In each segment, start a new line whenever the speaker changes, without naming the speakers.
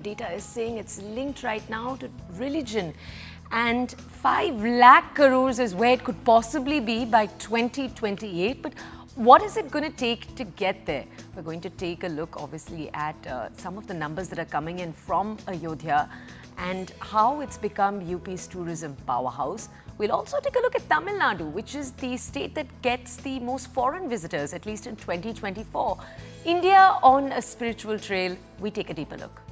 Data is saying it's linked right now to religion, and 5 lakh crores is where it could possibly be by 2028. But what is it going to take to get there? We're going to take a look, obviously, at some of the numbers that are coming in from Ayodhya and how it's become UP's tourism powerhouse. We'll also take a look at Tamil Nadu, which is the state that gets the most foreign visitors, at least in 2024. India on a spiritual trail. We take a deeper look.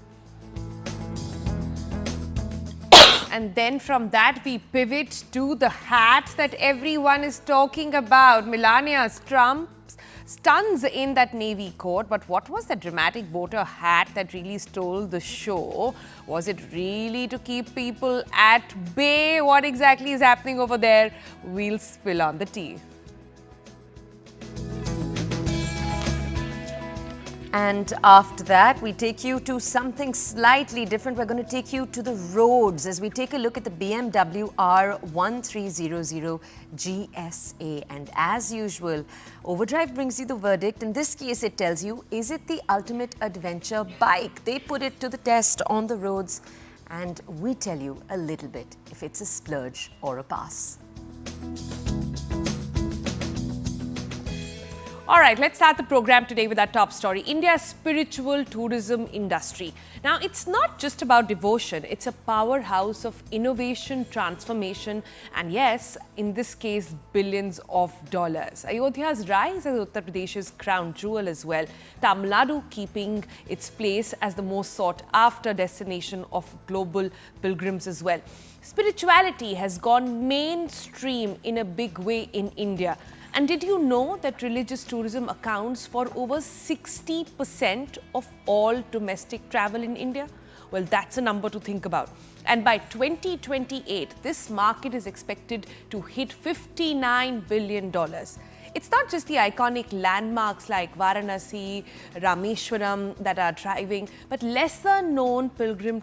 And then from that, we pivot to the hat that everyone is talking about. Melania's Trump stuns in that navy coat. But what was the dramatic voter hat that really stole the show? Was it really to keep people at bay? What exactly is happening over there? We'll spill on the tea.
And after that, we take you to something slightly different. We're going to take you to the roads as we take a look at the BMW R 1300 GSA. And as usual, Overdrive brings you the verdict. In this case, it tells you, is it the ultimate adventure bike? They put it to the test on the roads. And we tell you a little bit if it's a splurge or a pass.
All right, let's start the program today with our top story, India's spiritual tourism industry. Now, it's not just about devotion, it's a powerhouse of innovation, transformation, and yes, in this case, billions of dollars. Ayodhya's rise as Uttar Pradesh's crown jewel as well. Tamil Nadu keeping its place as the most sought after destination of global pilgrims as well. Spirituality has gone mainstream in a big way in India. And did you know that religious tourism accounts for over 60% of all domestic travel in India? Well, that's a number to think about. And by 2028, this market is expected to hit $59 billion. It's not just the iconic landmarks like Varanasi, Rameshwaram that are thriving, but lesser known pilgrim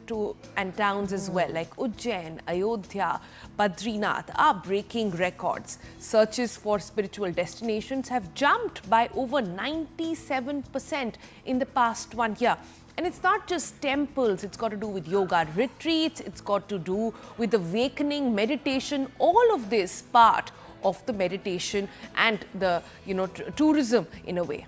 and towns as well, like Ujjain, Ayodhya, Badrinath are breaking records. Searches for spiritual destinations have jumped by over 97% in the past 1 year. And it's not just temples, it's got to do with yoga retreats, it's got to do with awakening, meditation, all of this part of the meditation and the, tourism in a way.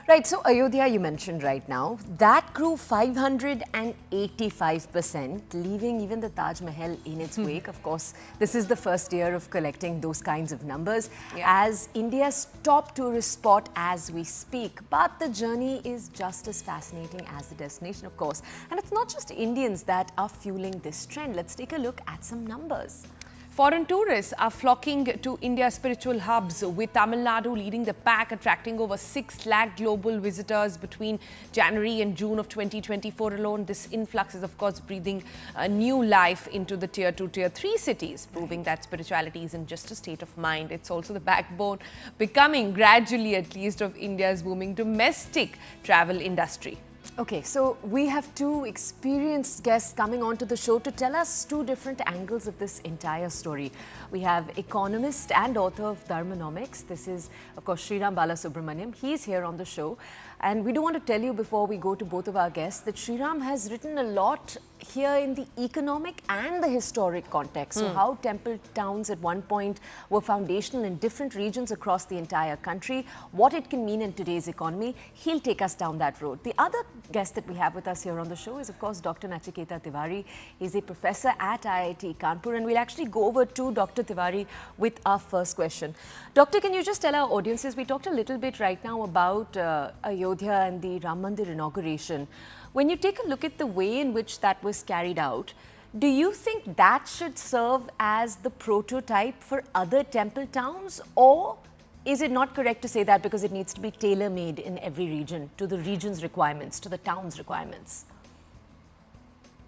Right, so Ayodhya you mentioned right now, that grew 585%, leaving even the Taj Mahal in its wake. Of course, this is the first year of collecting those kinds of numbers as India's top tourist spot as we speak. But the journey is just as fascinating as the destination, of course. And it's not just Indians that are fueling this trend. Let's take a look at some numbers.
Foreign tourists are flocking to India's spiritual hubs, with Tamil Nadu leading the pack, attracting over 6 lakh global visitors between January and June of 2024 alone. This influx is, of course, breathing a new life into the Tier 2, Tier 3 cities, proving that spirituality isn't just a state of mind. It's also the backbone, becoming gradually at least, of India's booming domestic travel industry.
Okay, so we have two experienced guests coming onto the show to tell us two different angles of this entire story. We have economist and author of Dharmanomics. This is, of course, Sriram Balasubramaniam. He's here on the show. And we do want to tell you before we go to both of our guests that Sriram has written a lot here in the economic and the historic context. So how temple towns at one point were foundational in different regions across the entire country, what it can mean in today's economy. He'll take us down that road. The other guest that we have with us here on the show is, of course, Dr. Nachiketa Tiwari. He's a professor at IIT Kanpur, and we'll actually go over to Dr. Tiwari with our first question. Doctor, can you just tell our audiences, we talked a little bit right now about Ayodhya and the Ram Mandir inauguration. When you take a look at the way in which that was carried out, do you think that should serve as the prototype for other temple towns, or is it not correct to say that because it needs to be tailor-made in every region to the region's requirements, to the town's requirements?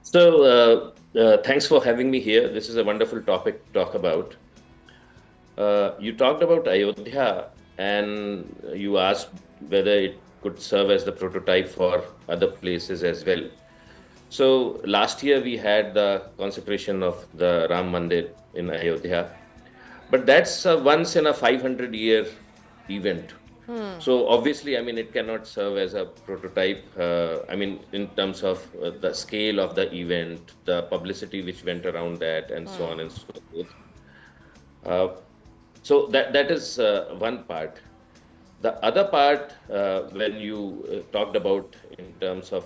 So, thanks for having me here. This is a wonderful topic to talk about. You talked about Ayodhya and you asked whether it could serve as the prototype for other places as well. So last year we had the consecration of the Ram Mandir in Ayodhya, but that's a once in a 500-year event. So obviously, I mean, it cannot serve as a prototype. I mean, in terms of the scale of the event, the publicity which went around that, and so on and so forth. Uh, so that is one part. The other part, when you talked about in terms of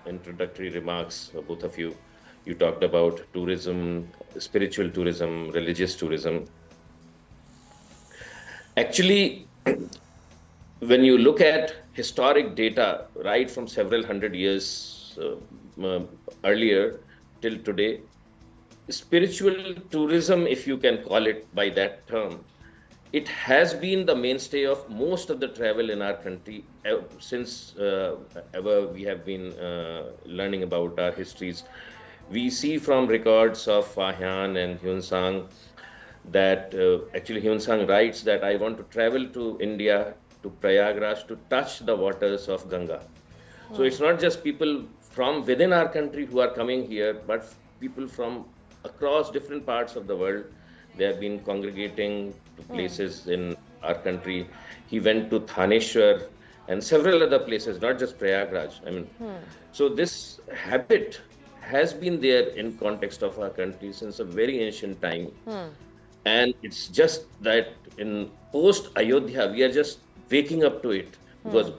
introductory remarks, both of you, you talked about tourism, spiritual tourism, religious tourism. Actually, when you look at historic data, right from several hundred years earlier till today, spiritual tourism, if you can call it by that term, it has been the mainstay of most of the travel in our country since ever we have been learning about our histories. We see from records of Fahian and Hyun Sang that actually Hyun Sang writes that I want to travel to India, to Prayagraj, to touch the waters of Ganga. So it's not just people from within our country who are coming here, but people from across different parts of the world. They have been congregating to places in our country. He went to Thaneshwar and several other places, not just Prayagraj. I mean, so this habit has been there in context of our country since a very ancient time. And it's just that in post Ayodhya, we are just waking up to it because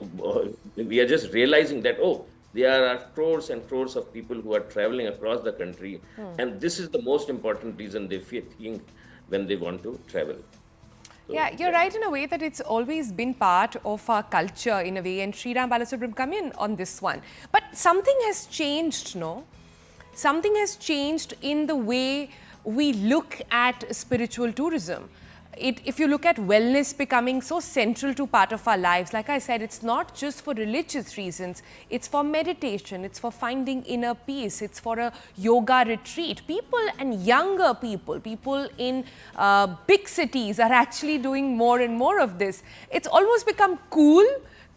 we are just realizing that, oh, there are crores and crores of people who are traveling across the country. And this is the most important reason they think when they want to travel. So,
Yeah, you're right in a way that it's always been part of our culture in a way, and Sriram Balasubramanian come in on this one. But something has changed, no? Something has changed in the way we look at spiritual tourism. If you look at wellness becoming so central to part of our lives, like I said, it's not just for religious reasons, it's for meditation, it's for finding inner peace, it's for a yoga retreat. People and younger people in big cities are actually doing more and more of this. It's almost become cool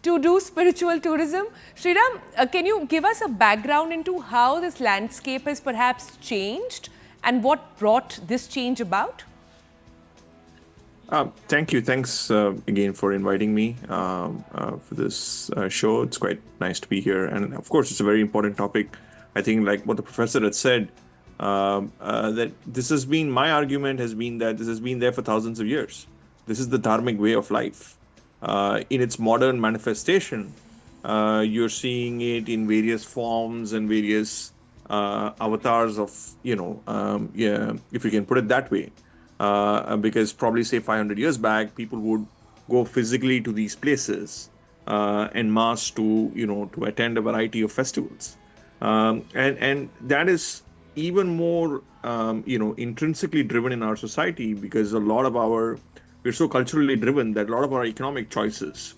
to do spiritual tourism. Sriram, can you give us a background into how this landscape has perhaps changed and what brought this change about?
Thank you. Thanks again for inviting me for this show. It's quite nice to be here. And of course, it's a very important topic. I think like what the professor had said, that this has been, my argument has been that this has been there for thousands of years. This is the dharmic way of life. In its modern manifestation, you're seeing it in various forms and various avatars of, yeah, if you can put it that way. Because probably say 500 years back, people would go physically to these places en masse to attend a variety of festivals, and that is even more intrinsically driven in our society because we're so culturally driven that a lot of our economic choices,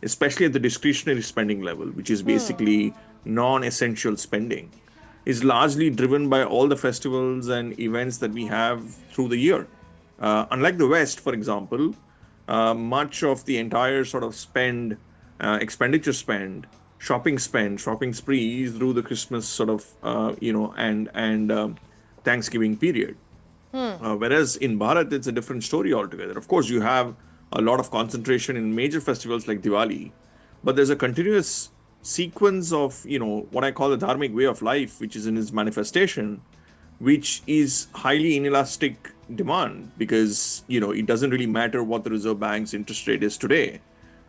especially at the discretionary spending level, which is basically non-essential spending, is largely driven by all the festivals and events that we have through the year. Unlike the West, for example, much of the entire sort of expenditure spend, shopping spree is through the Christmas sort of, and Thanksgiving period. Whereas in Bharat, it's a different story altogether. Of course, you have a lot of concentration in major festivals like Diwali, but there's a continuous sequence of, what I call the dharmic way of life, which is in its manifestation, which is highly inelastic demand because, it doesn't really matter what the Reserve Bank's interest rate is today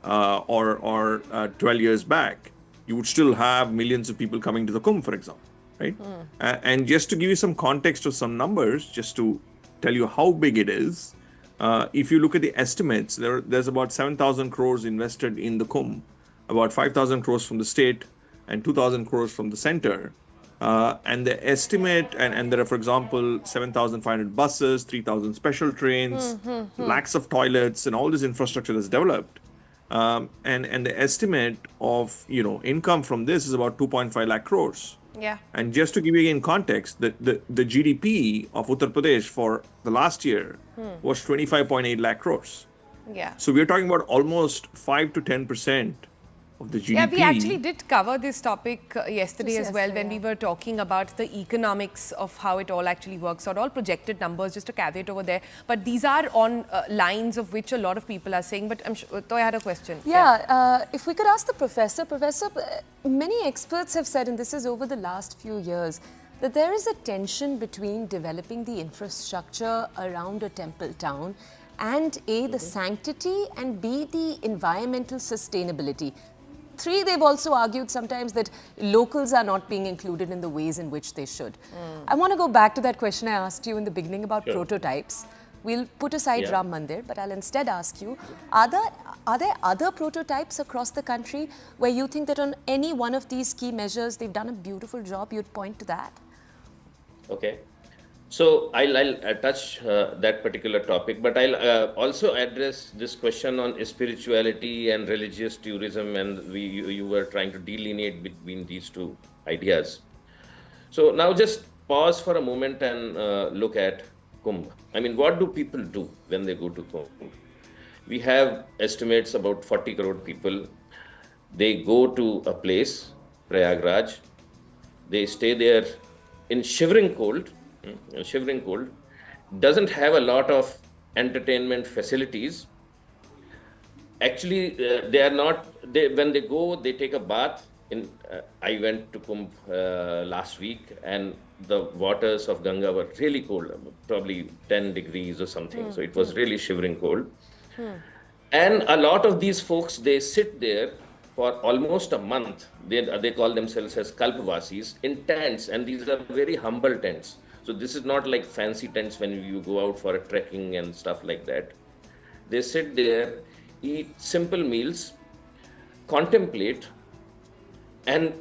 or 12 years back. You would still have millions of people coming to the Kumh, for example, right? And just to give you some context of some numbers, just to tell you how big it is, if you look at the estimates, there's about 7,000 crores invested in the Kumh, about 5,000 crores from the state and 2,000 crores from the center. And the estimate, and there are, for example, 7,500 buses, 3,000 special trains, lakhs of toilets, and all this infrastructure that's developed. And the estimate of, income from this is about 2.5 lakh crores.
Yeah.
And just to give you again context, the GDP of Uttar Pradesh for the last year was 25.8 lakh crores.
Yeah.
So we're talking about almost 5 to 10% of the GDP.
Yeah, we actually did cover this topic yesterday
Just
as well
yesterday,
when we were talking about the economics of how it all actually works out. All projected numbers, just a caveat over there. But these are on lines of which a lot of people are saying. But I'm sure Toya had a question.
Yeah, if we could ask the Professor, many experts have said, and this is over the last few years, that there is a tension between developing the infrastructure around a temple town and A, the sanctity, and B, the environmental sustainability. 3, they've also argued sometimes that locals are not being included in the ways in which they should. I want to go back to that question I asked you in the beginning about prototypes. We'll put aside Ram Mandir, but I'll instead ask you, are there other prototypes across the country where you think that on any one of these key measures they've done a beautiful job, you'd point to that?
Okay. So I'll touch that particular topic, but I'll also address this question on spirituality and religious tourism, and you were trying to delineate between these two ideas. So now just pause for a moment and look at Kumh. I mean, what do people do when they go to Kumh? We have estimates about 40 crore people. They go to a place, Prayagraj. They stay there in shivering cold, doesn't have a lot of entertainment facilities. Actually, when they go, they take a bath. I went to Kumbh last week, and the waters of Ganga were really cold, probably 10 degrees or something. So it was really shivering cold. And a lot of these folks, they sit there for almost a month. They call themselves as Kalpvasis in tents, and these are very humble tents. So this is not like fancy tents when you go out for a trekking and stuff like that. They sit there, eat simple meals, contemplate, and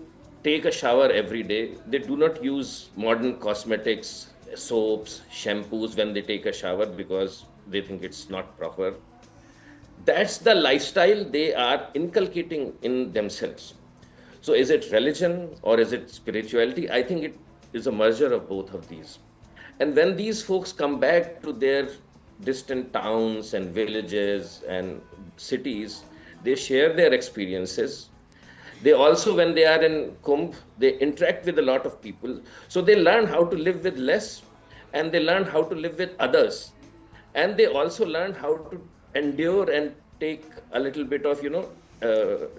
take a shower every day. They do not use modern cosmetics, soaps, shampoos when they take a shower because they think it's not proper. That's the lifestyle they are inculcating in themselves. So is it religion or is it spirituality? I think it is a merger of both of these. And when these folks come back to their distant towns and villages and cities, they share their experiences. They also, when they are in Kumbh, they interact with a lot of people. So they learn how to live with less, and they learn how to live with others. And they also learn how to endure and take a little bit of,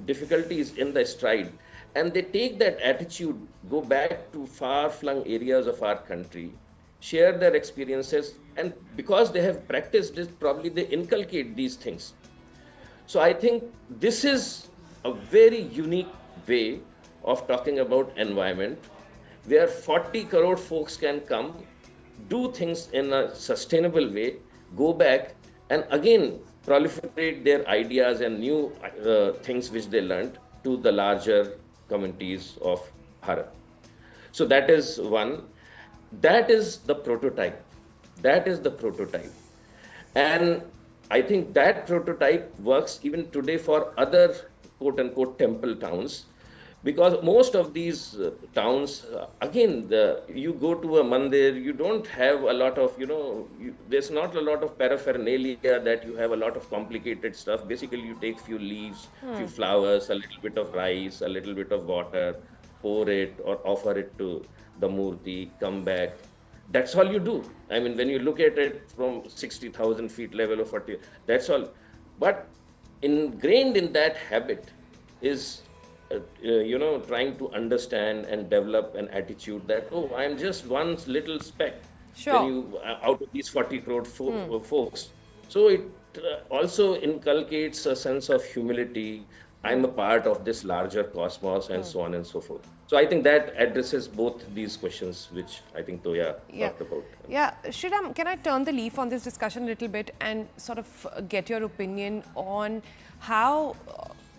difficulties in the stride. And they take that attitude, go back to far-flung areas of our country, share their experiences, and because they have practiced this, probably they inculcate these things. So I think this is a very unique way of talking about environment, where 40 crore folks can come, do things in a sustainable way, go back, and again proliferate their ideas and new things which they learned to the larger communities of Bharat. So that is one. That is the prototype. And I think that prototype works even today for other quote-unquote temple towns, because most of these towns, you go to a mandir, you don't have a lot of, there's not a lot of paraphernalia that you have a lot of complicated stuff. Basically, you take few leaves, few flowers, a little bit of rice, a little bit of water, pour it or offer it to the murti, come back. That's all you do. I mean, when you look at it from 60,000 feet level or 40, that's all. But ingrained in that habit is trying to understand and develop an attitude that, oh, I'm just one little speck out of these 40 crore folks. So it also inculcates a sense of humility. I'm a part of this larger cosmos, and so on and so forth. So I think that addresses both these questions, which I think Toya talked about.
Yeah, Sriram, can I turn the leaf on this discussion a little bit and sort of get your opinion on how,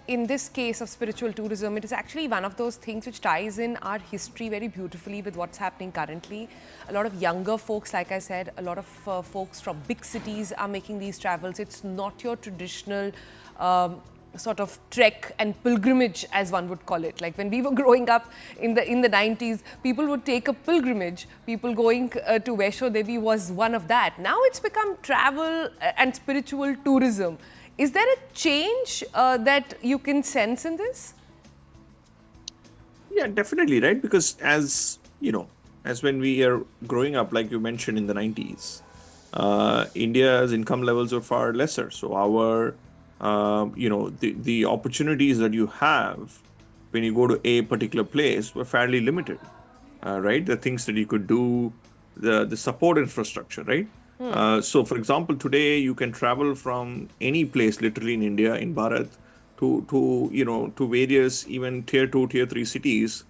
in this case of spiritual tourism, it is actually one of those things which ties in our history very beautifully with what's happening currently. A lot of younger folks, like I said, a lot of folks from big cities are making these travels. It's not your traditional sort of trek and pilgrimage, as one would call it. Like when we were growing up in the 90s, people would take a pilgrimage. People going to Vaishno Devi was one of that. Now it's become travel and spiritual tourism. Is there a change that you can sense in this?
Yeah, definitely, right? Because as you know, as when we are growing up, like you mentioned in the 90s, India's income levels are far lesser. So our, the opportunities that you have when you go to a particular place were fairly limited, right? The things that you could do, the support infrastructure, right? So, for example, today you can travel from any place, literally in India, in Bharat, to various even tier 2, tier 3 cities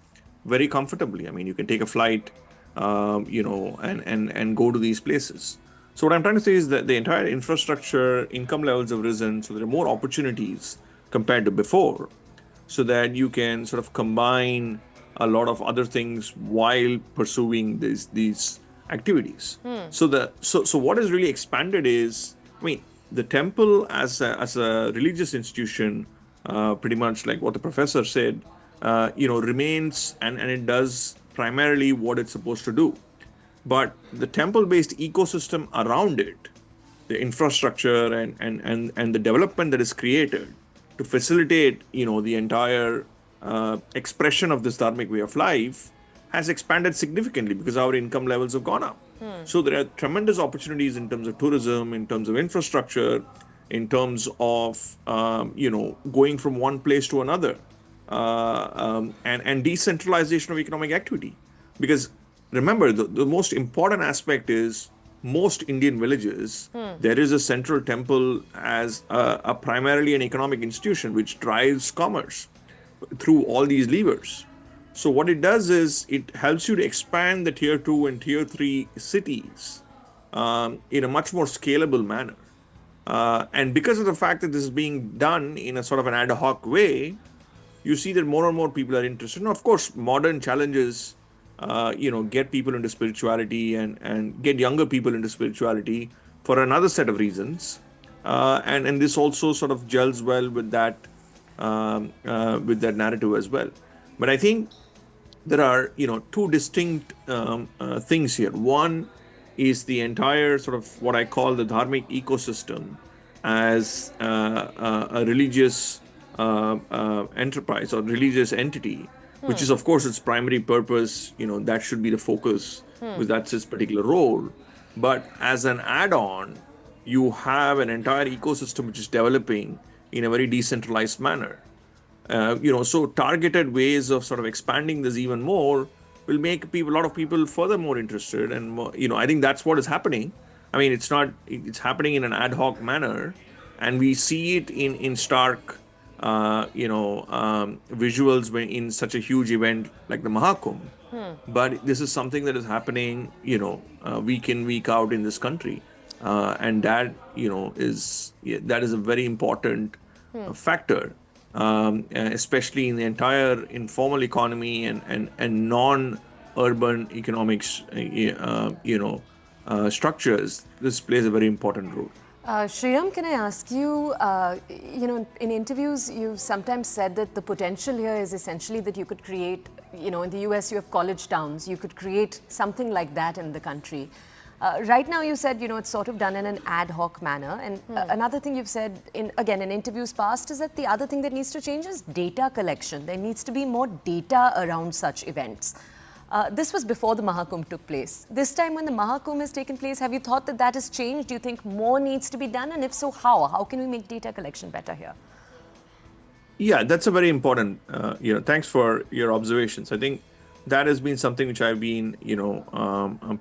very comfortably. I mean, you can take a flight, and go to these places. So what I'm trying to say is that the entire infrastructure, income levels have risen, so there are more opportunities compared to before, so that you can sort of combine a lot of other things while pursuing these activities. So what is really expanded is, I mean, the temple as a religious institution, pretty much like what the professor said, remains and it does primarily what it's supposed to do. But the temple-based ecosystem around it, the infrastructure and the development that is created to facilitate, the entire expression of this dharmic way of life has expanded significantly because our income levels have gone up. So there are tremendous opportunities in terms of tourism, in terms of infrastructure, in terms of going from one place to another, and decentralization of economic activity. Because remember, the most important aspect is most Indian villages, there is a central temple as a primarily an economic institution which drives commerce through all these levers. So what it does is it helps you to expand the tier 2 and tier 3 cities in a much more scalable manner. And because of the fact that this is being done in a sort of an ad hoc way, you see that more and more people are interested. And of course, modern challenges, get people into spirituality and get younger people into spirituality for another set of reasons. And this also sort of gels well with that narrative as well. But I think there are, two distinct things here. One is the entire sort of what I call the dharmic ecosystem as a religious enterprise or religious entity, which is, of course, its primary purpose. That should be the focus, because that's its particular role. But as an add-on, you have an entire ecosystem which is developing in a very decentralized manner. So targeted ways of sort of expanding this even more will make a lot of people further more interested. And, more, I think that's what is happening. I mean, it's happening in an ad hoc manner. And we see it in stark, visuals in such a huge event like the Maha Kumh. But this is something that is happening, week in, week out in this country. And that, is a very important factor. Especially in the entire informal economy and non-urban economics, structures, this plays a very important role.
Sriram, can I ask you, in interviews, you've sometimes said that the potential here is essentially that you could create, in the US you have college towns, you could create something like that in the country. Right now, you said, it's sort of done in an ad hoc manner. And another thing you've said, in interviews past, is that the other thing that needs to change is data collection. There needs to be more data around such events. This was before the Maha Kumbh took place. This time when the Maha Kumbh has taken place, have you thought that has changed? Do you think more needs to be done? And if so, how? How can we make data collection better here?
Yeah, that's a very important, thanks for your observations. I think that has been something which I've been,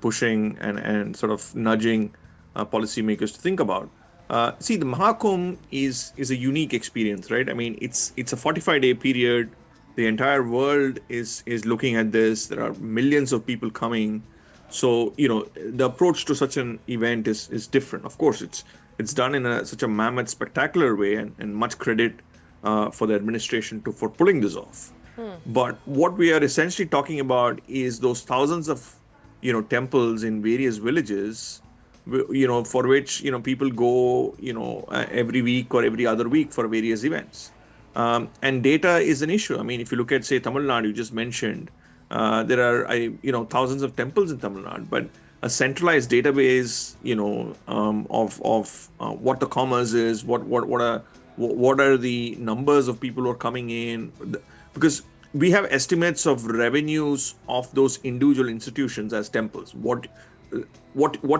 pushing and sort of nudging policymakers to think about. See, the Maha Kumbh is a unique experience, right? I mean, it's a 45-day period. The entire world is looking at this. There are millions of people coming. So, the approach to such an event is different. Of course, it's done in such a mammoth, spectacular way, and much credit for the administration for pulling this off. But what we are essentially talking about is those thousands of, temples in various villages, for which, people go, every week or every other week for various events. And data is an issue. I mean, if you look at, say, Tamil Nadu, you just mentioned, there are, thousands of temples in Tamil Nadu, but a centralized database, of what the commerce is, what are the numbers of people who are coming in, because we have estimates of revenues of those individual institutions as temples. What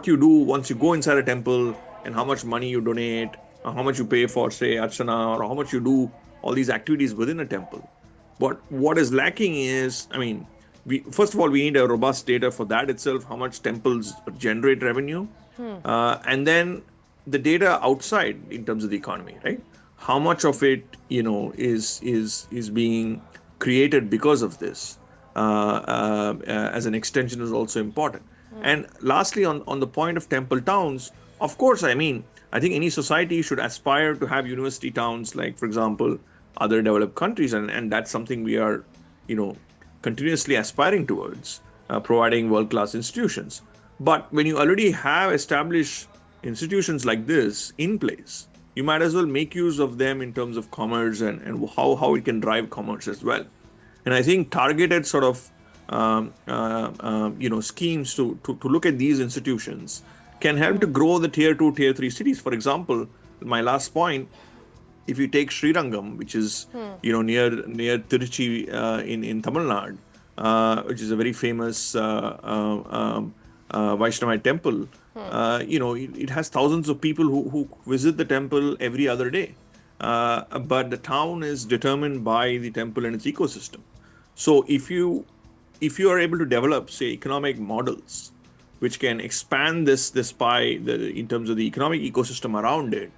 you do once you go inside a temple, and how much money you donate, or how much you pay for, say, archana, or how much you do all these activities within a temple. But what is lacking is, I mean, we first of all we need a robust data for that itself, how much temples generate revenue, and then the data outside in terms of the economy, right? How much of it, is being created because of this, as an extension is also important. And lastly, on the point of temple towns, of course, I mean, I think any society should aspire to have university towns, like, for example, other developed countries, and that's something we are, continuously aspiring towards, providing world-class institutions. But when you already have established institutions like this in place, you might as well make use of them in terms of commerce, and how it can drive commerce as well. And I think targeted sort of schemes to look at these institutions can help to grow the tier 2, tier 3 cities. For example, my last point, if you take Srirangam, which is near Tiruchi, in Tamil Nadu, which is a very famous Vaishnavite temple, it has thousands of people who visit the temple every other day. But the town is determined by the temple and its ecosystem. So if you are able to develop, say, economic models which can expand this pie in terms of the economic ecosystem around it,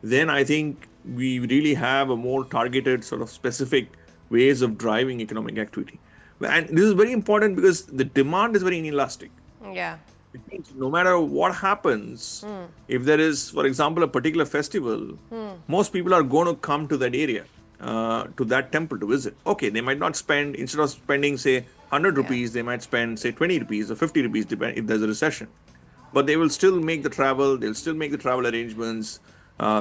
then I think we really have a more targeted sort of specific ways of driving economic activity. And this is very important because the demand is very inelastic.
Yeah.
It means no matter what happens, if there is, for example, a particular festival, most people are going to come to that area, to that temple to visit. Okay, they might not spend, instead of spending, say, 100 rupees, they might spend, say, 20 rupees or 50 rupees, depending if there's a recession. But they will still make the travel, they'll still make the travel arrangements,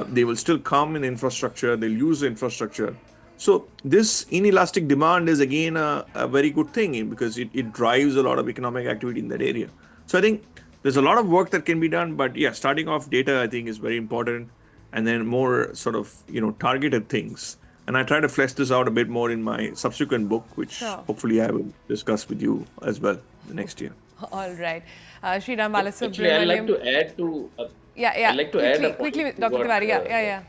they will still come in infrastructure, they'll use the infrastructure. So this inelastic demand is again a very good thing, because it drives a lot of economic activity in that area. So I think there's a lot of work that can be done, but yeah, starting off data I think is very important, and then more sort of targeted things. And I try to flesh this out a bit more in my subsequent book, which hopefully I will discuss with you as well the next year.
All right. Sriram Balasubramaniam.
Actually, I'd like to add to...
I'd
like to add a point
quickly,
to
Dr.
what,
Tiwari.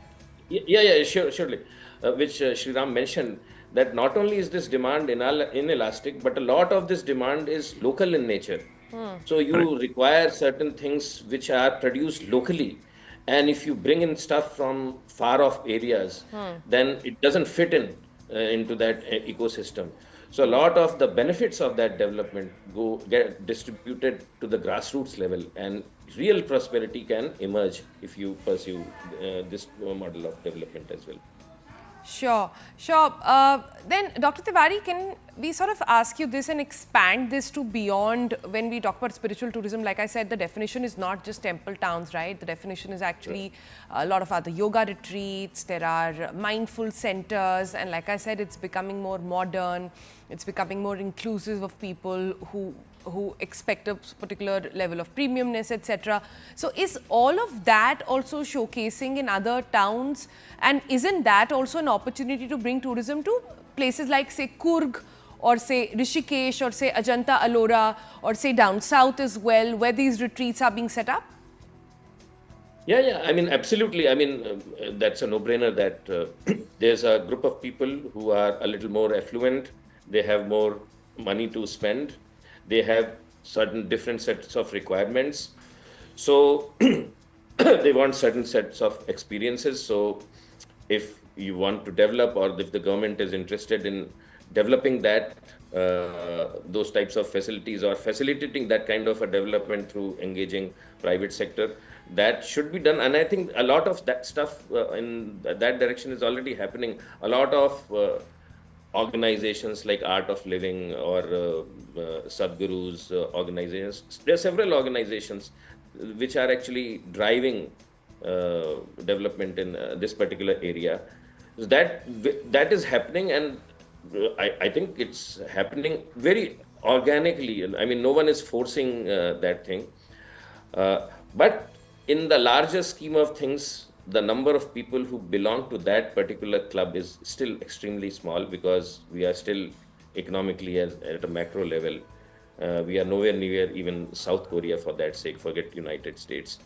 Surely. Which Sriram mentioned, that not only is this demand inelastic, but a lot of this demand is local in nature. So you require certain things which are produced locally. And if you bring in stuff from far off areas, then it doesn't fit into that ecosystem. So a lot of the benefits of that development get distributed to the grassroots level, and real prosperity can emerge if you pursue this model of development as well.
Sure. Then, Dr. Tiwari, can we sort of ask you this and expand this to beyond when we talk about spiritual tourism? Like I said, the definition is not just temple towns, right? The definition is actually a lot of other yoga retreats, there are mindful centers, and like I said, it's becoming more modern, it's becoming more inclusive of people who expect a particular level of premiumness, etc. So is all of that also showcasing in other towns? And isn't that also an opportunity to bring tourism to places like, say, Coorg, or say Rishikesh, or say Ajanta Ellora, or say down south as well, where these retreats are being set up?
Yeah. I mean, absolutely. I mean, that's a no-brainer that there's a group of people who are a little more affluent. They have more money to spend. They have certain different sets of requirements. So they want certain sets of experiences. So if you want to develop, or if the government is interested in developing that, those types of facilities, or facilitating that kind of a development through engaging private sector, that should be done. And I think a lot of that stuff in that direction is already happening. A lot of organizations like Art of Living or Sadhguru's organizations, there are several organizations which are actually driving development in this particular area. That is happening, and I think it's happening very organically. I mean, no one is forcing that thing. But in the larger scheme of things, the number of people who belong to that particular club is still extremely small, because we are still economically at a macro level. We are nowhere near even South Korea, for that sake, forget United States.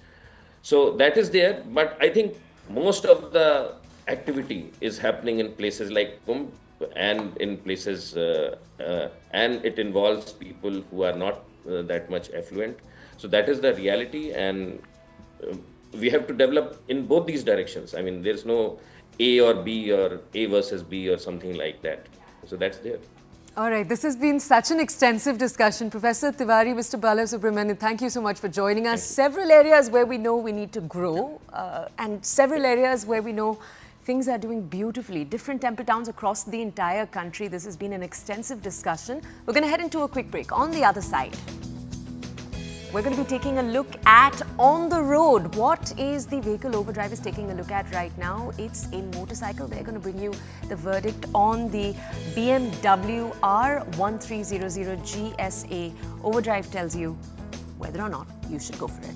So that is there, but I think most of the activity is happening in places like Kumh, and in places, and it involves people who are not that much affluent. So that is the reality, and we have to develop in both these directions. I mean, there's no A or B, or A versus B, or something like that. So that's there.
All right, this has been such an extensive discussion. Professor Tiwari, Mr. Balasubramanian, thank you so much for joining us. Several areas where we know we need to grow, and several areas where we know things are doing beautifully. Different temple towns across the entire country. This has been an extensive discussion. We're going to head into a quick break. On the other side, we're going to be taking a look at on the road. What is the vehicle overdrive is taking a look at right now? It's a motorcycle. They're going to bring you the verdict on the BMW R 1300 GSA. Overdrive tells you whether or not you should go for it.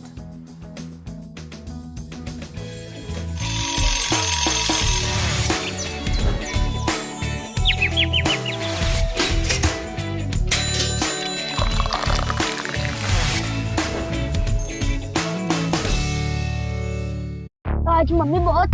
आज mummy बहुत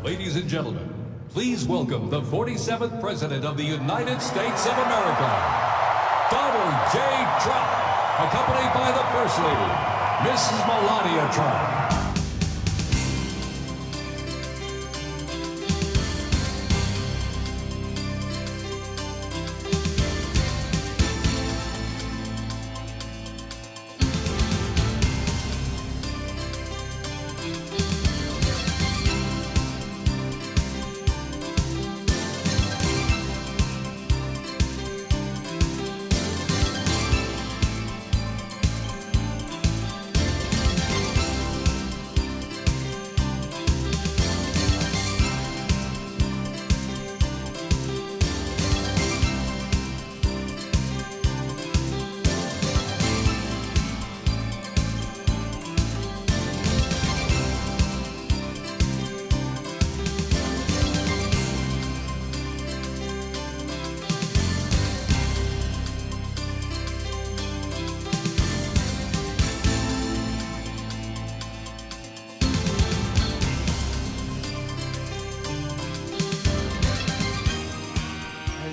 Ladies and gentlemen, please welcome the 47th President of the United States of America, Donald J. Trump, accompanied by the First Lady, Mrs. Melania Trump.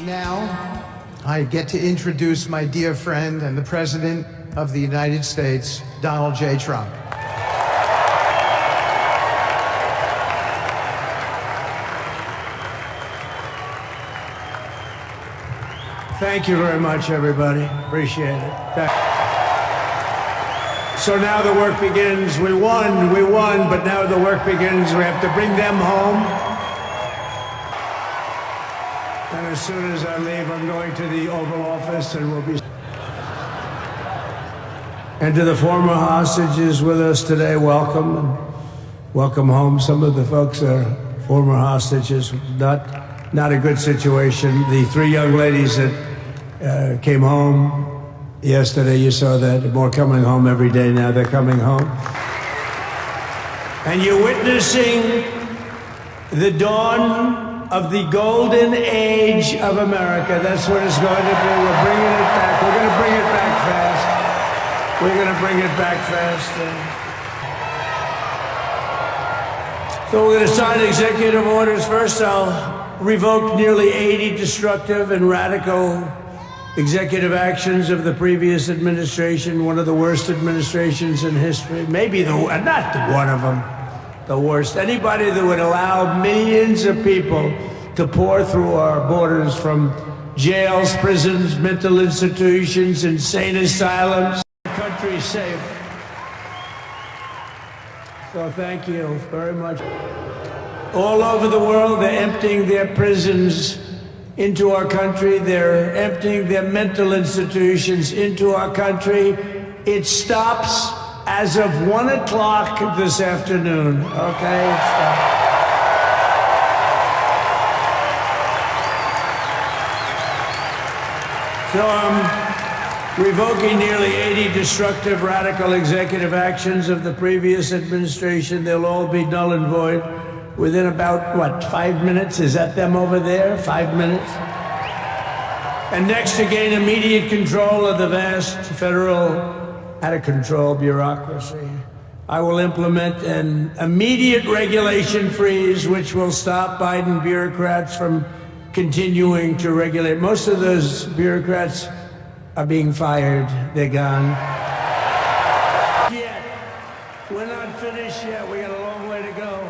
Now, I get to introduce my dear friend and the President of the United States, Donald J. Trump. Thank you very much, everybody. Appreciate it. So now the work begins. We won, but now the work begins. We have to bring them home. And as soon as I leave, I'm going to the Oval Office, and we'll be... And to the former hostages with us today, welcome. And welcome home. Some of the folks are former hostages. Not a good situation. The three young ladies that came home yesterday, you saw that. More coming home every day now. They're coming home. And you're witnessing the dawn of the golden age of America. That's what it's going to be. We're bringing it back. We're going to bring it back fast. We're going to bring it back fast. So we're going to sign executive orders. First, I'll revoke nearly 80 destructive and radical executive actions of the previous administration, one of the worst administrations in history. Maybe not one of them. The worst. Anybody that would allow millions of people to pour through our borders from jails, prisons, mental institutions, insane asylums. The country's safe. So thank you very much. All over the world, they're emptying their prisons into our country. They're emptying their mental institutions into our country. It stops as of 1 o'clock this afternoon, okay? It stops. So I'm revoking nearly 80 destructive, radical executive actions of the previous administration. They'll all be null and void within about, what, 5 minutes? Is that them over there? 5 minutes? And next, to gain immediate control of the vast federal, out-of-control bureaucracy, I will implement an immediate regulation freeze which will stop Biden bureaucrats from continuing to regulate. Most of those bureaucrats are being fired. They're gone. Yet. We're not finished yet. We got a long way to go.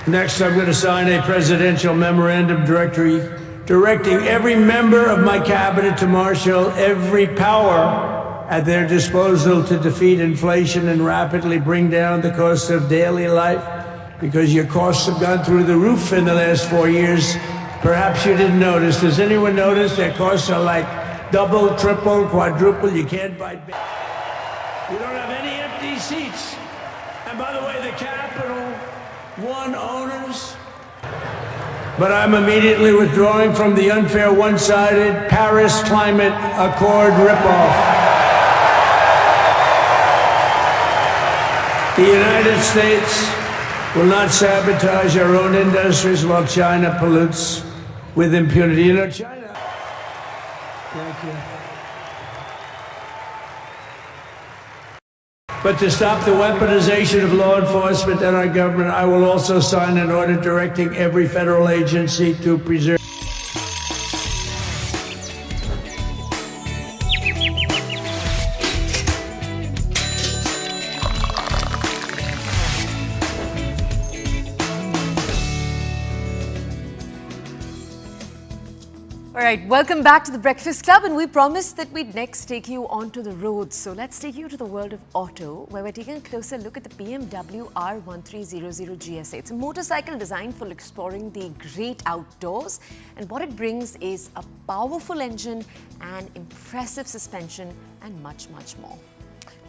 Next, I'm going to sign a presidential memorandum directing every member of my cabinet to marshal every power at their disposal to defeat inflation and rapidly bring down the cost of daily life, because your costs have gone through the roof in the last 4 years. Perhaps you didn't notice. Does anyone notice their costs are like double, triple, quadruple? You can't buy. You don't have any empty seats. And by the way, the Capital One owners. But I'm immediately withdrawing from the unfair, one-sided Paris Climate Accord ripoff. The United States will not sabotage our own industries while China pollutes with impunity. You know, China. Thank you. But to stop the weaponization of law enforcement and our government, I will also sign an order directing every federal agency to preserve.
All right, welcome back to the Breakfast Club, and we promised that we'd next take you onto the roads. So let's take you to the world of auto, where we're taking a closer look at the BMW R1300 GSA. It's a motorcycle designed for exploring the great outdoors, and what it brings is a powerful engine and impressive suspension and much, much more.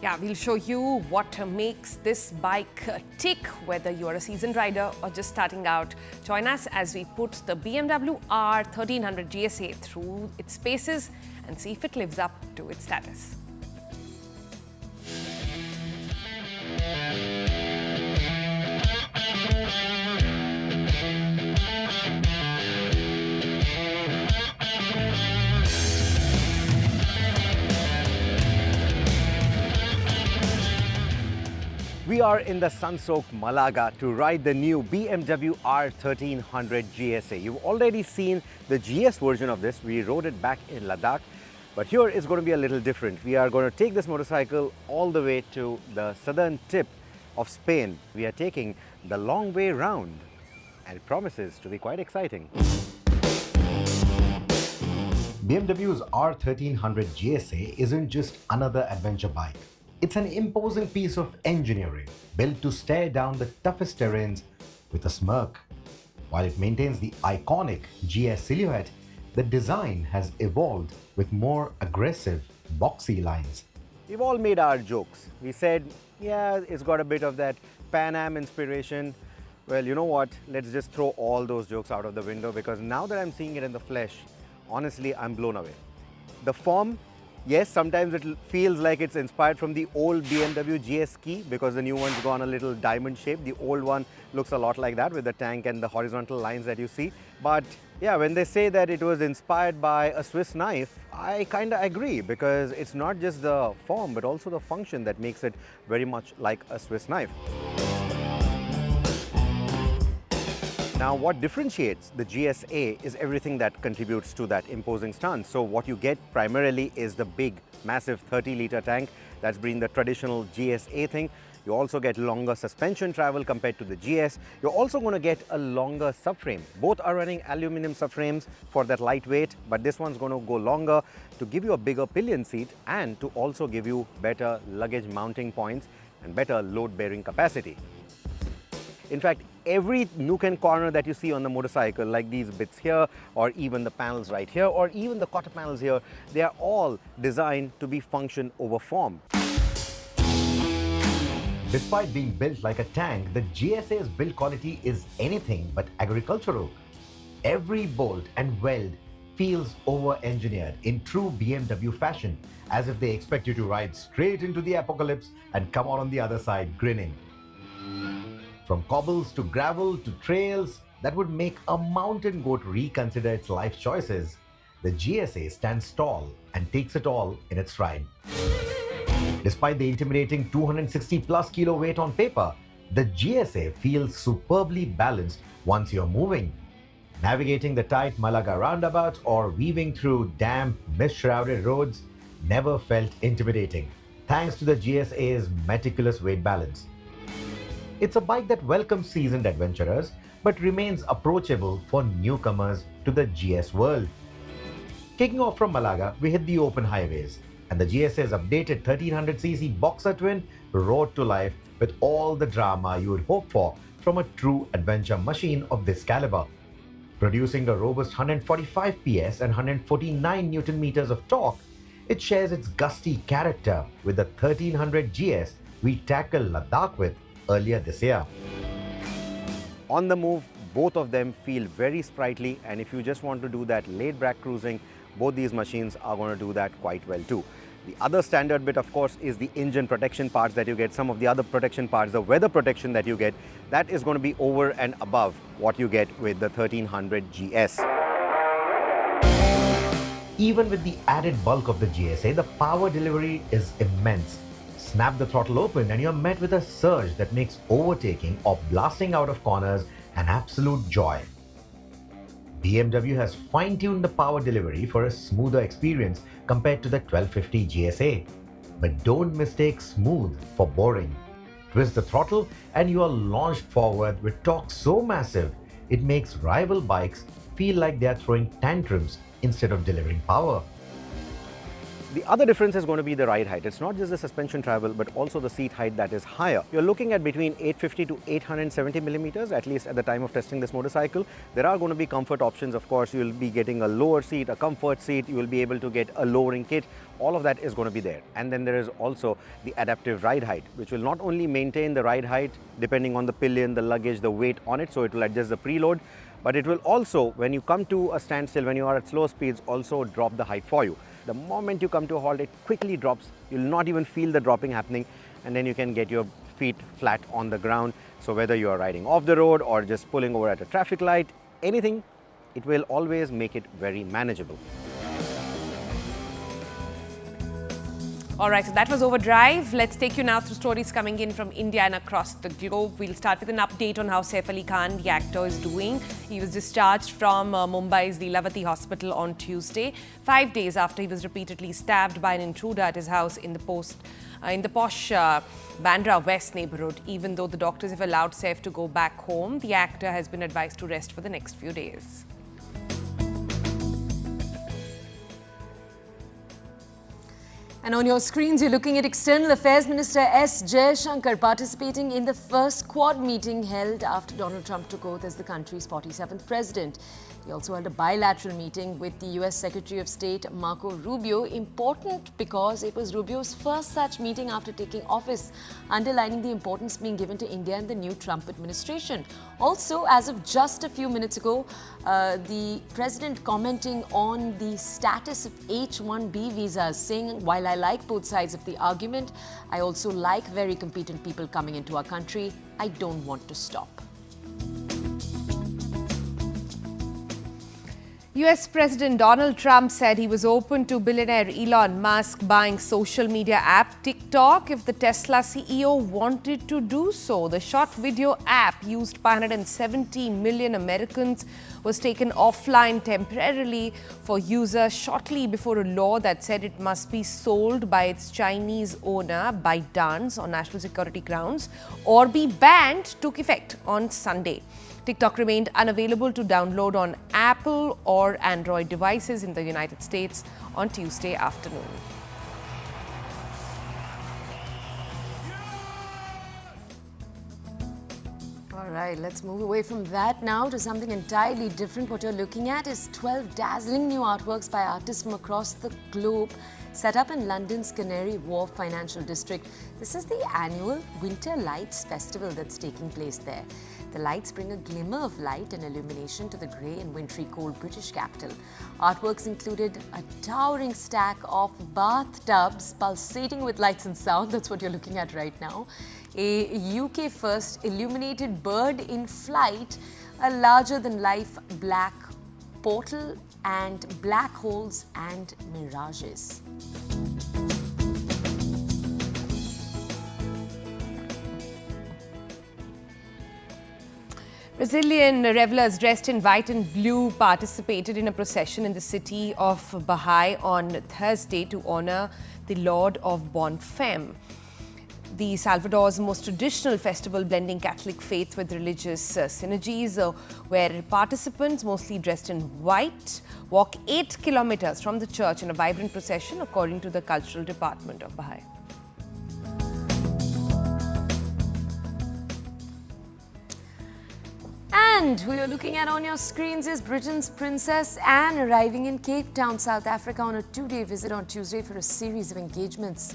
Yeah, we'll show you what makes this bike tick, whether you're a seasoned rider or just starting out. Join us as we put the BMW R1300 GSA through its paces and see if it lives up to its status.
We are in the sun-soaked Malaga to ride the new BMW R1300 GSA. You've already seen the GS version of this. We rode it back in Ladakh, but here it's going to be a little different. We are going to take this motorcycle all the way to the southern tip of Spain. We are taking the long way round, and it promises to be quite exciting. BMW's R1300 GSA isn't just another adventure bike. It's an imposing piece of engineering built to stare down the toughest terrains with a smirk. While it maintains the iconic GS silhouette, the design has evolved with more aggressive, boxy lines. We've all made our jokes. We said, yeah, it's got a bit of that Pan Am inspiration. Well, you know what? Let's just throw all those jokes out of the window, because now that I'm seeing it in the flesh, honestly, I'm blown away. The form, yes, sometimes it feels like it's inspired from the old BMW GS Key, because the new one's gone a little diamond shape. The old one looks a lot like that with the tank and the horizontal lines that you see. But yeah, when they say that it was inspired by a Swiss knife, I kind of agree, because it's not just the form but also the function that makes it very much like a Swiss knife. Now, what differentiates the GSA is everything that contributes to that imposing stance. So what you get primarily is the big, massive 30-litre tank. That's been the traditional GSA thing. You also get longer suspension travel compared to the GS. You're also going to get a longer subframe. Both are running aluminum subframes for that lightweight, but this one's going to go longer to give you a bigger pillion seat and to also give you better luggage mounting points and better load-bearing capacity.
In fact, every nook and corner that you see on the motorcycle, like these bits here, or even the panels right here, or even the quarter panels here, they are all designed to be function over form.
Despite being built like a tank, the GSA's build quality is anything but agricultural. Every bolt and weld feels over-engineered in true BMW fashion, as if they expect you to ride straight into the apocalypse and come out on the other side grinning. From cobbles to gravel to trails that would make a mountain goat reconsider its life choices, the GSA stands tall and takes it all in its stride. Despite the intimidating 260 plus kilo weight on paper, the GSA feels superbly balanced once you're moving. Navigating the tight Malaga roundabout or weaving through damp, mist-shrouded roads never felt intimidating, thanks to the GSA's meticulous weight balance. It's a bike that welcomes seasoned adventurers, but remains approachable for newcomers to the GS world. Kicking off from Malaga, we hit the open highways, and the GSA's updated 1300cc Boxer Twin roared to life with all the drama you would hope for from a true adventure machine of this caliber. Producing a robust 145 PS and 149 Newton meters of torque, it shares its gusty character with the 1300 GS we tackled Ladakh with earlier this year.
On the move, both of them feel very sprightly, and if you just want to do that laid-back cruising, both these machines are going to do that quite well too. The other standard bit, of course, is the engine protection parts that you get. Some of the other protection parts, the weather protection that you get, that is going to be over and above what you get with the 1300 GS.
Even with the added bulk of the GSA, the power delivery is immense. Snap the throttle open and you're met with a surge that makes overtaking or blasting out of corners an absolute joy. BMW has fine-tuned the power delivery for a smoother experience compared to the 1250 GSA. But don't mistake smooth for boring. Twist the throttle and you are launched forward with torque so massive, it makes rival bikes feel like they are throwing tantrums instead of delivering power.
The other difference is going to be the ride height. It's not just the suspension travel, but also the seat height that is higher. You're looking at between 850 to 870 millimeters, at least at the time of testing this motorcycle. There are going to be comfort options. Of course, you'll be getting a lower seat, a comfort seat. You will be able to get a lowering kit. All of that is going to be there. And then there is also the adaptive ride height, which will not only maintain the ride height depending on the pillion, the luggage, the weight on it, so it will adjust the preload, but it will also, when you come to a standstill, when you are at slow speeds, also drop the height for you. The moment you come to a halt, it quickly drops. You'll not even feel the dropping happening, and then you can get your feet flat on the ground. So whether you are riding off the road or just pulling over at a traffic light, anything, it will always make it very manageable.
All right, so that was Overdrive. Let's take you now through stories coming in from India and across the globe. We'll start with an update on how Saif Ali Khan, the actor, is doing. He was discharged from Mumbai's Lilavati hospital on Tuesday, 5 days after he was repeatedly stabbed by an intruder at his house in the posh Bandra West neighborhood. Even though the doctors have allowed Saif to go back home, the actor has been advised to rest for the next few days.
And on your screens, you're looking at External Affairs Minister S. Jaishankar participating in the first Quad meeting held after Donald Trump took oath as the country's 47th president. He also held a bilateral meeting with the US Secretary of State Marco Rubio, important because it was Rubio's first such meeting after taking office, underlining the importance being given to India and the new Trump administration. Also, as of just a few minutes ago, the president commenting on the status of H-1B visas, saying, while I like both sides of the argument, I also like very competent people coming into our country. I don't want to stop.
US President Donald Trump said he was open to billionaire Elon Musk buying social media app TikTok if the Tesla CEO wanted to do so. The short video app, used by 170 million Americans, was taken offline temporarily for users shortly before a law that said it must be sold by its Chinese owner, ByteDance, on national security grounds or be banned, took effect on Sunday. TikTok remained unavailable to download on Apple or Android devices in the United States on Tuesday afternoon.
All All right, let's move away from that now to something entirely different. What you're looking at is 12 dazzling new artworks by artists from across the globe set up in London's Canary Wharf Financial District. This is the annual Winter Lights Festival that's taking place there. The lights bring a glimmer of light and illumination to the grey and wintry cold British capital. Artworks included a towering stack of bathtubs pulsating with lights and sound. That's what you're looking at right now. A UK first illuminated bird in flight, a larger-than-life black portal, and black holes and mirages.
Brazilian revelers dressed in white and blue participated in a procession in the city of Bahia on Thursday to honor the Lord of Bonne Femme. The Salvador's most traditional festival blending Catholic faith with religious synergies, where participants, mostly dressed in white, walk 8 kilometers from the church in a vibrant procession, according to the Cultural Department of Bahia.
And who you're looking at on your screens is Britain's Princess Anne arriving in Cape Town, South Africa on a 2-day visit on Tuesday for a series of engagements.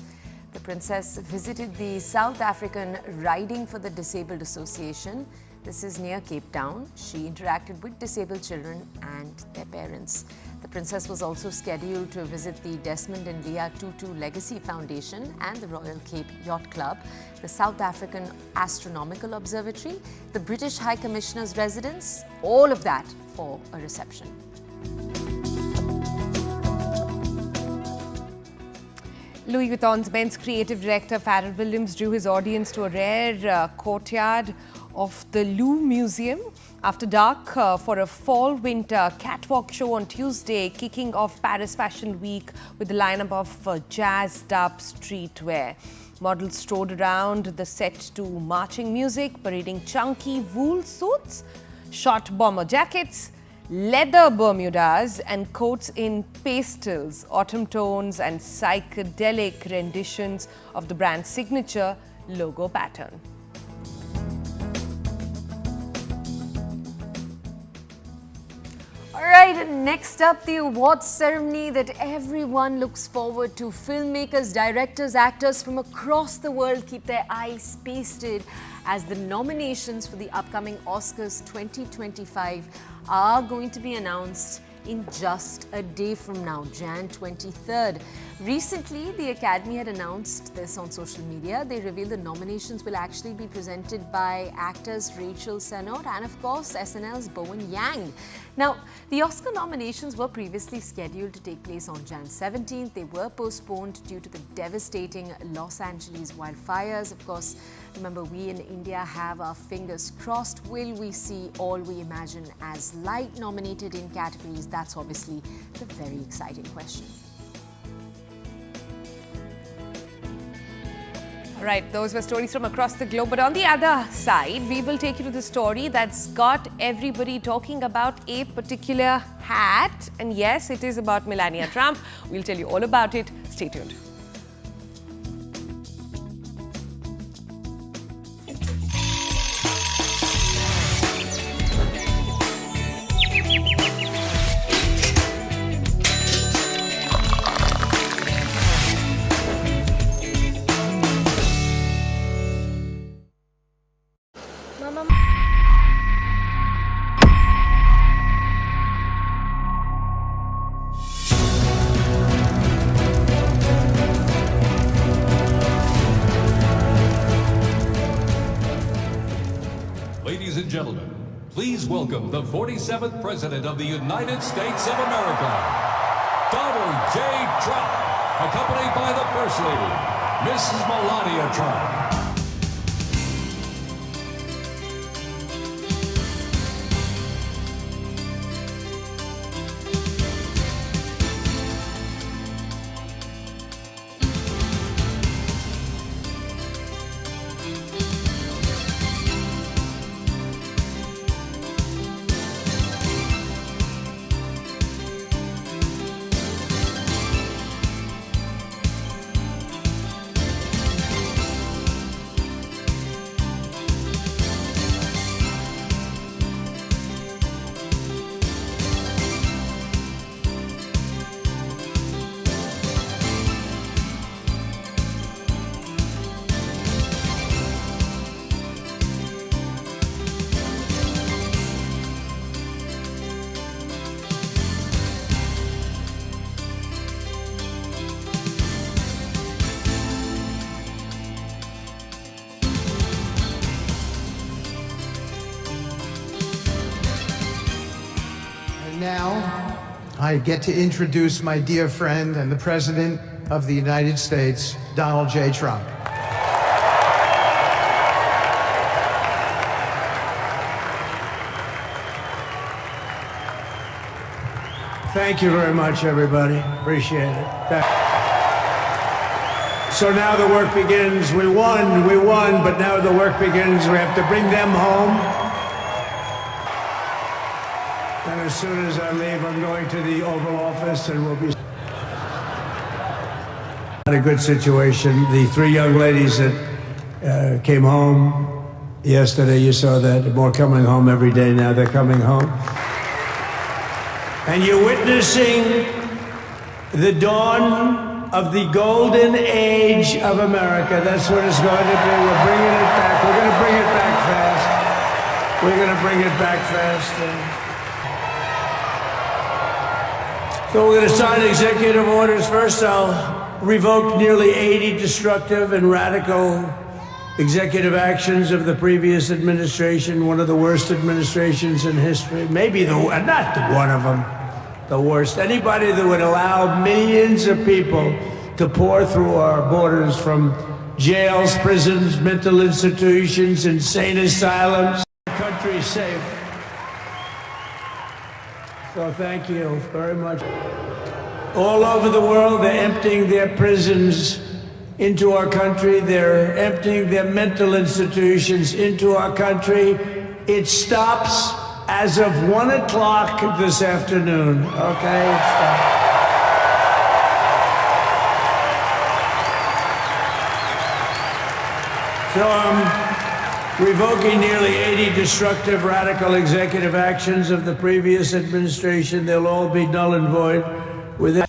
The princess visited the South African Riding for the Disabled Association. This is near Cape Town. She interacted with disabled children and their parents. The princess was also scheduled to visit the Desmond and Leah Tutu Legacy Foundation and the Royal Cape Yacht Club, the South African Astronomical Observatory, the British High Commissioner's residence, all of that for a reception.
Louis Vuitton's men's creative director Pharrell Williams drew his audience to a rare courtyard of the Louvre Museum after dark for a fall-winter catwalk show on Tuesday, kicking off Paris Fashion Week with a lineup of jazzed-up streetwear. Models strode around the set to marching music, parading chunky wool suits, short bomber jackets, leather Bermudas and coats in pastels, autumn tones and psychedelic renditions of the brand's signature logo pattern.
All right, next up, the awards ceremony that everyone looks forward to. Filmmakers, directors, actors from across the world keep their eyes pasted as the nominations for the upcoming Oscars 2025 are going to be announced in just a day from now, Jan 23rd. Recently, the Academy had announced this on social media. They revealed the nominations will actually be presented by actors Rachel Sennott and, of course, SNL's Bowen Yang. Now, the Oscar nominations were previously scheduled to take place on Jan 17th. They were postponed due to the devastating Los Angeles wildfires. Of course, remember, we in India have our fingers crossed. Will we see All We Imagine as Light nominated in categories? That's obviously the very exciting question.
Right, those were stories from across the globe. But on the other side, we will take you to the story that's got everybody talking about a particular hat. And yes, it is about Melania Trump. We'll tell you all about it. Stay tuned.
Ladies and gentlemen, please welcome the 47th President of the United States of America, Donald J. Trump, accompanied by the First Lady, Mrs. Melania Trump.
I get to introduce my dear friend and the President of the United States, Donald J. Trump. Thank you very much, everybody. Appreciate it. So now the work begins. We won, but now the work begins. We have to bring them home. And as soon as I leave, I'm going to the Oval Office and we'll be a good situation. The three young ladies that came home yesterday, you saw that. More coming home every day now. They're coming home. And you're witnessing the dawn of the golden age of America. That's what it's going to be. We're bringing it back. We're going to bring it back fast. We're going to bring it back fast. So we're going to sign executive orders. First, I'll revoke nearly 80 destructive and radical executive actions of the previous administration, one of the worst administrations in history. Maybe not one of them, the worst. Anybody that would allow millions of people to pour through our borders from jails, prisons, mental institutions, insane asylums. The country's safe. So thank you very much. All over the world, they're emptying their prisons into our country. They're emptying their mental institutions into our country. It stops as of 1 o'clock this afternoon, okay? It stops. So I'm revoking nearly 80 destructive, radical executive actions of the previous administration. They'll all be null and void within.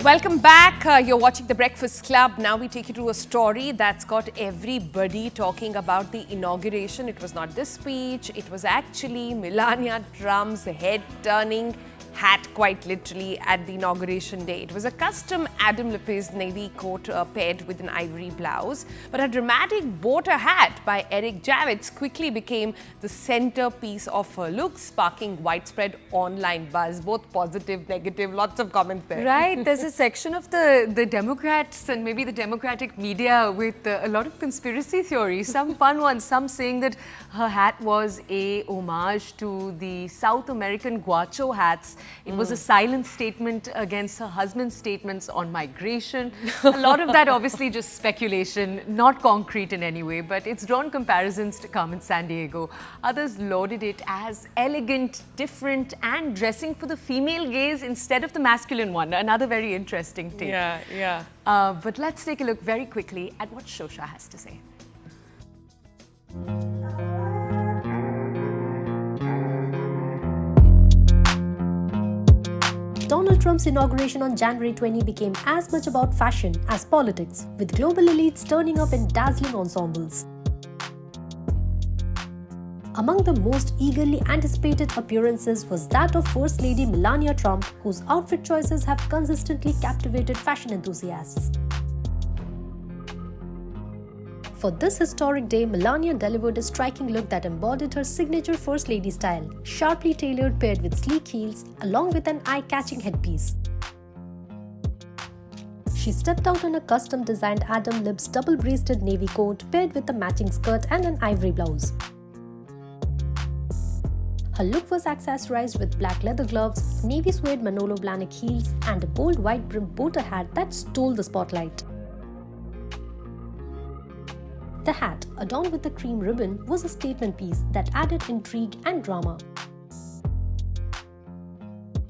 Welcome back. You're watching The Breakfast Club. Now we take you to a story that's got everybody talking about the inauguration. It was not this speech. It was actually Melania Trump's head-turning hat, quite literally, at the inauguration day. It was a custom Adam Lopez navy coat paired with an ivory blouse. But a dramatic boater hat by Eric Javits quickly became the centerpiece of her look, sparking widespread online buzz, both positive, negative, lots of comments there.
Right, there's a section of the Democrats and maybe the Democratic media with a lot of conspiracy theories, some fun ones, some saying that her hat was a homage to the South American guacho hats. It was a silent statement against her husband's statements on migration. A lot of that obviously just speculation, not concrete in any way, but it's drawn comparisons to Carmen Sandiego. Others lauded it as elegant, different, and dressing for the female gaze instead of the masculine one. Another very interesting take.
Yeah.
But let's take a look very quickly at what Shosha has to say.
Donald Trump's inauguration on January 20 became as much about fashion as politics, with global elites turning up in dazzling ensembles. Among the most eagerly anticipated appearances was that of First Lady Melania Trump, whose outfit choices have consistently captivated fashion enthusiasts. For this historic day, Melania delivered a striking look that embodied her signature First Lady style, sharply tailored paired with sleek heels, along with an eye-catching headpiece. She stepped out in a custom-designed Adam Libs double-breasted navy coat paired with a matching skirt and an ivory blouse. Her look was accessorized with black leather gloves, navy suede Manolo Blahnik heels, and a bold white-brimmed boater hat that stole the spotlight. The hat, adorned with a cream ribbon, was a statement piece that added intrigue and drama.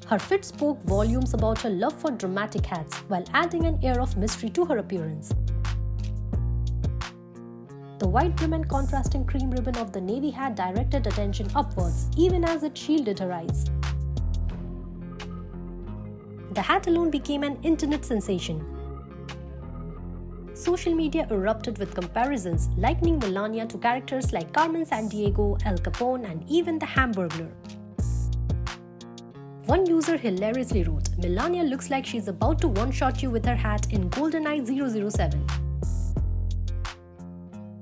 Her fit spoke volumes about her love for dramatic hats, while adding an air of mystery to her appearance. The white brim and contrasting cream ribbon of the navy hat directed attention upwards, even as it shielded her eyes. The hat alone became an internet sensation. Social media erupted with comparisons, likening Melania to characters like Carmen Sandiego, Al Capone, and even the Hamburglar. One user hilariously wrote, "Melania looks like she's about to one-shot you with her hat in GoldenEye 007.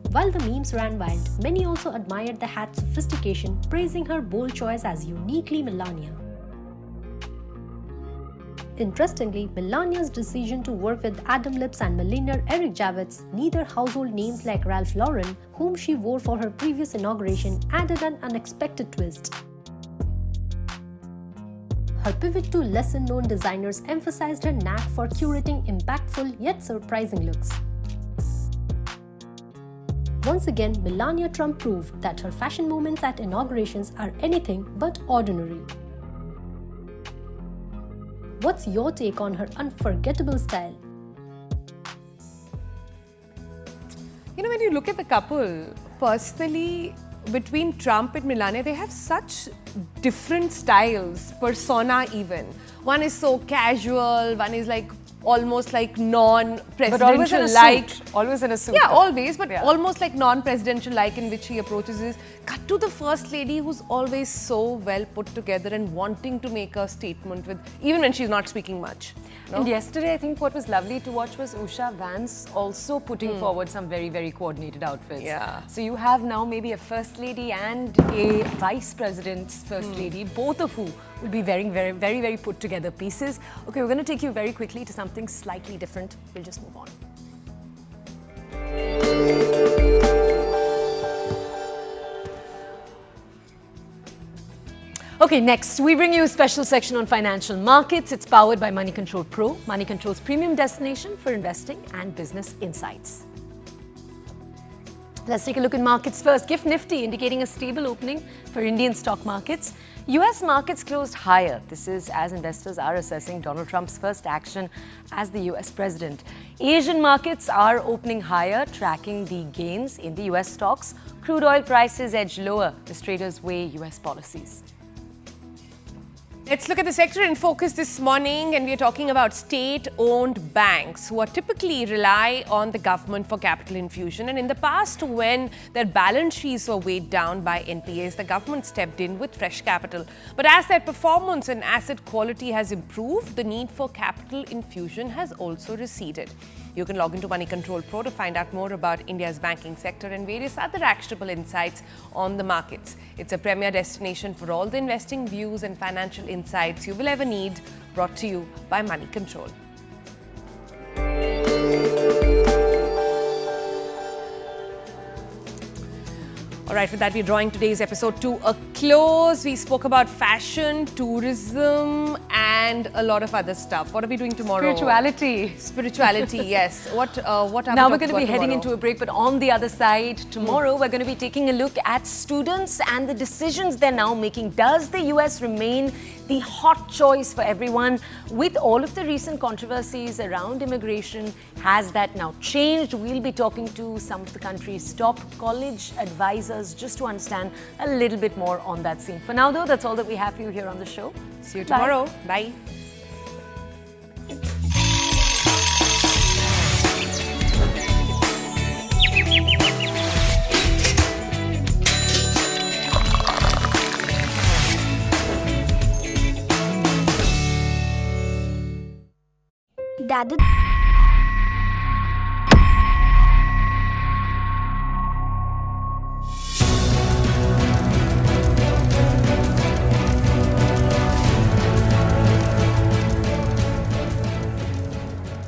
While the memes ran wild, many also admired the hat's sophistication, praising her bold choice as uniquely Melania. Interestingly, Melania's decision to work with Adam Lips and millionaire Eric Javits, neither household names like Ralph Lauren, whom she wore for her previous inauguration, added an unexpected twist. Her pivot to lesser-known designers emphasized her knack for curating impactful yet surprising looks. Once again, Melania Trump proved that her fashion moments at inaugurations are anything but ordinary. What's your take on her unforgettable style?
You know, when you look at the couple, personally, between Trump and Melania, they have such different styles, persona even. One is so casual, one is like almost like non-presidential like.
Always in a suit.
Yeah, always, but almost like non-presidential like in which he approaches is. Cut to the first lady who's always so well put together and wanting to make a statement with, even when she's not speaking much. No?
And yesterday, I think what was lovely to watch was Usha Vance also putting forward some very, very coordinated outfits.
Yeah.
So you have now maybe a first lady and a vice president's first lady, both of who will be wearing very, very, very put together pieces. Okay, we're going to take you very quickly to something slightly different. We'll just move on. Okay, next we bring you a special section on financial markets. It's powered by Money Control Pro, Money Control's premium destination for investing and business insights. Let's take a look at markets first. GIFT Nifty indicating a stable opening for Indian stock markets. US markets closed higher. This is as investors are assessing Donald Trump's first action as the US president. Asian markets are opening higher, tracking the gains in the US stocks. Crude oil prices edge lower as traders weigh US policies.
Let's look at the sector in focus this morning, and we are talking about state-owned banks who are typically rely on the government for capital infusion. And in the past, when their balance sheets were weighed down by NPAs, the government stepped in with fresh capital. But as their performance and asset quality has improved, the need for capital infusion has also receded. You can log into Money Control Pro to find out more about India's banking sector and various other actionable insights on the markets. It's a premier destination for all the investing views and financial insights you will ever need, brought to you by Money Control. All right, with that, we're drawing today's episode to a close. We spoke about fashion, tourism, and a lot of other stuff. What are we doing tomorrow? Spirituality, yes. What are
now
we
we're going to be heading
tomorrow?
into a break, but on the other side, tomorrow we're going to be taking a look at students and the decisions they're now making. Does the US remain the hot choice for everyone? With all of the recent controversies around immigration, has that now changed? We'll be talking to some of the country's top college advisors just to understand a little bit more on that scene. For now, though, that's all that we have for you here on the show.
See you tomorrow. Bye.
Dad.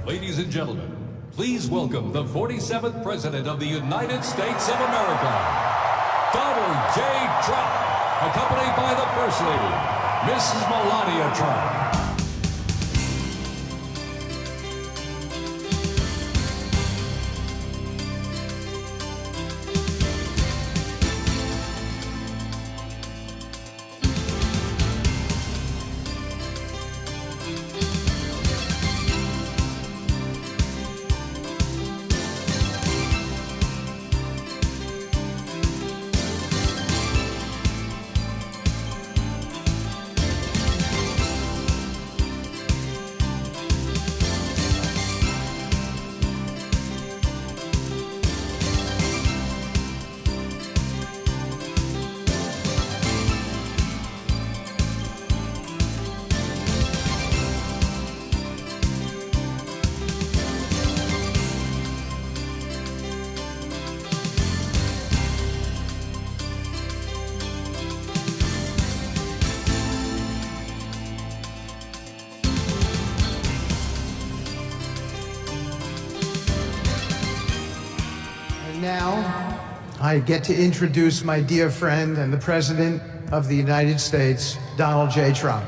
Ladies and gentlemen, please welcome the 47th President of the United States of America, Donald J. Trump, accompanied by the First Lady, Mrs. Melania Trump.
Now, I get to introduce my dear friend and the President of the United States, Donald J. Trump.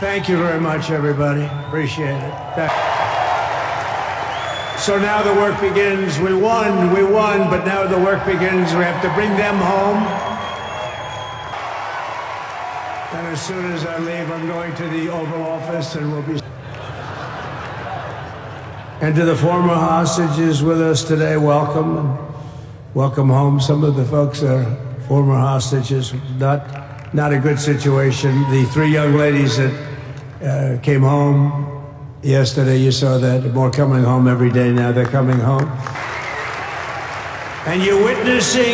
Thank you very much, everybody. Appreciate it. So now the work begins. We won, but now the work begins. We have to bring them home. And as soon as I leave, I'm going to the Oval Office and we'll be... And to the former hostages with us today, welcome. And welcome home. Some of the folks are former hostages. Not a good situation. The 3 young ladies that came home yesterday, you saw that. More coming home every day now. They're coming home. And you're witnessing